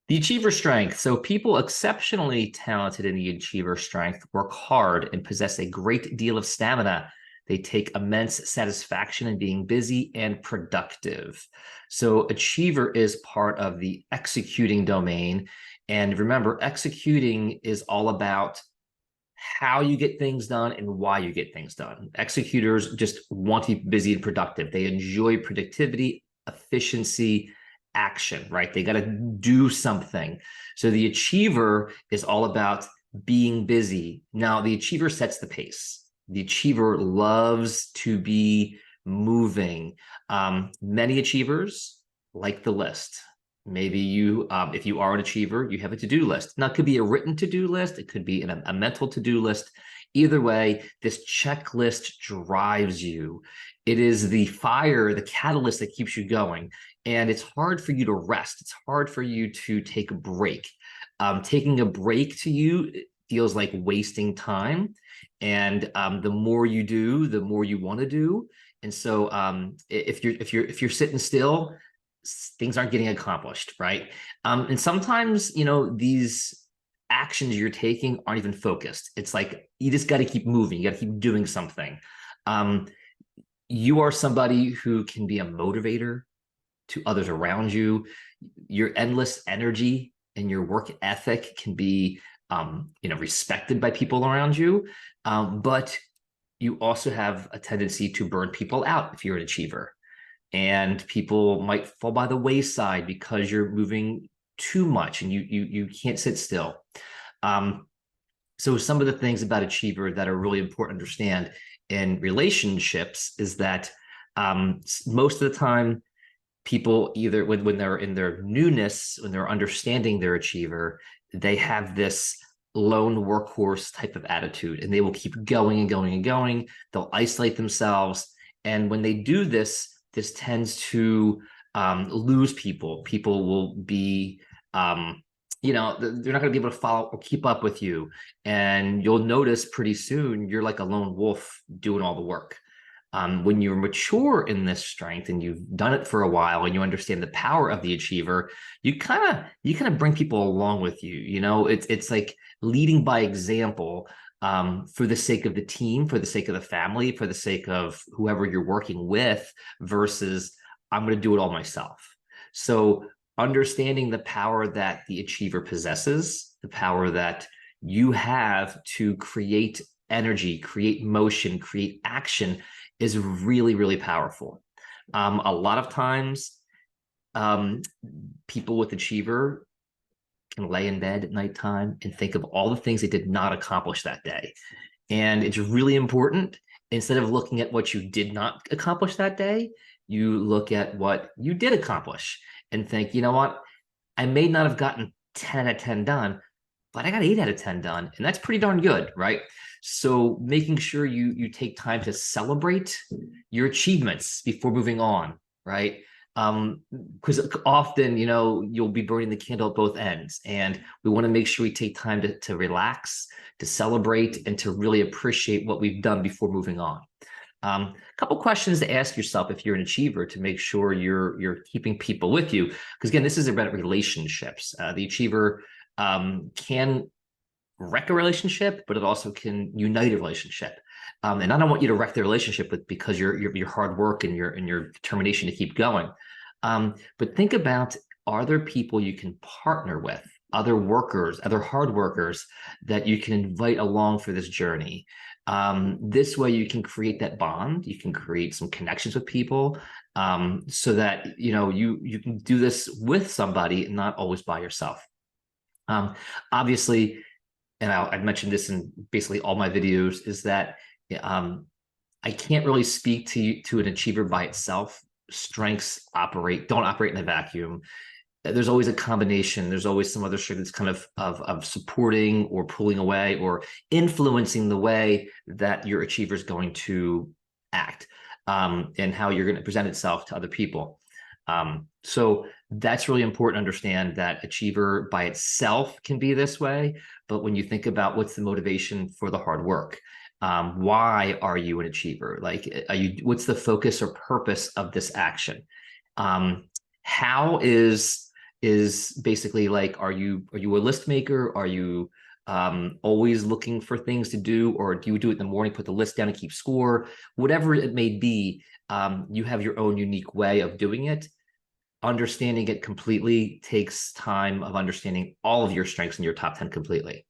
The achiever strength. So people exceptionally talented in the achiever strength work hard and possess a great deal of stamina. They take immense satisfaction in being busy and productive. So achiever is part of the executing domain. And remember, executing is all about how you get things done and why you get things done. Executors just want to be busy and productive. They enjoy productivity, efficiency, action, right? They got to do something. So the achiever is all about being busy. Now, the achiever sets the pace. The achiever loves to be moving. Many achievers like the list. Maybe you, if you are an achiever, you have a to-do list. Now, it could be a written to-do list. It could be a mental to-do list. Either way, this checklist drives you. It is the fire, the catalyst that keeps you going. And it's hard for you to rest. It's hard for you to take a break. Taking a break to you feels like wasting time. And the more you do, the more you want to do. And so if you're sitting still, things aren't getting accomplished, right? And sometimes, these actions you're taking aren't even focused. It's like you just got to keep moving. You got to keep doing something. Um, you are somebody who can be a motivator to others around you. Your endless energy and your work ethic can be, respected by people around you. But you also have a tendency to burn people out if you're an achiever, and people might fall by the wayside because you're moving too much and you can't sit still. Um, so some of the things about achiever that are really important to understand in relationships is that most of the time people either when they're in their newness, when they're understanding their achiever, they have this lone workhorse type of attitude and they will keep going and going and going. They'll isolate themselves. And when they do this, this tends to lose people. People will be, they're not going to be able to follow or keep up with you. And you'll notice pretty soon you're like a lone wolf doing all the work. When you're mature in this strength and you've done it for a while and you understand the power of the achiever, you kind of bring people along with you. It's like leading by example, for the sake of the team, for the sake of the family, for the sake of whoever you're working with, versus I'm going to do it all myself. So understanding the power that the achiever possesses, the power that you have to create energy, create motion, create action is really, really powerful. A lot of times, people with achiever can lay in bed at nighttime and think of all the things they did not accomplish that day. And it's really important, instead of looking at what you did not accomplish that day, you look at what you did accomplish and think, you know what? I may not have gotten 10 out of 10 done, but I got 8 out of 10 done. And that's pretty darn good, right? So making sure you take time to celebrate your achievements before moving on, right? Because often, you'll be burning the candle at both ends. And we want to make sure we take time to relax, to celebrate, and to really appreciate what we've done before moving on. A couple questions to ask yourself if you're an achiever to make sure you're keeping people with you. Because again, this is about relationships. The achiever can wreck a relationship, but it also can unite a relationship. And I don't want you to wreck the relationship because your hard work and your determination to keep going. But think about, are there people you can partner with, other workers, other hard workers that you can invite along for this journey? This way you can create that bond, you can create some connections with people, so that you can do this with somebody and not always by yourself. Obviously, and I've mentioned this in basically all my videos, is that I can't really speak to an achiever by itself. Strengths don't operate in a vacuum. There's always a combination. There's always some other strength that's kind of supporting or pulling away or influencing the way that your achiever is going to act, and how you're going to present itself to other people. So that's really important to understand, that achiever by itself can be this way. But when you think about what's the motivation for the hard work, why are you an achiever? Like, what's the focus or purpose of this action? How is is basically like, are you a list maker? Are you always looking for things to do, or do you do it in the morning, put the list down and keep score? Whatever it may be, you have your own unique way of doing it. Understanding it completely takes time of understanding all of your strengths in your top 10 completely.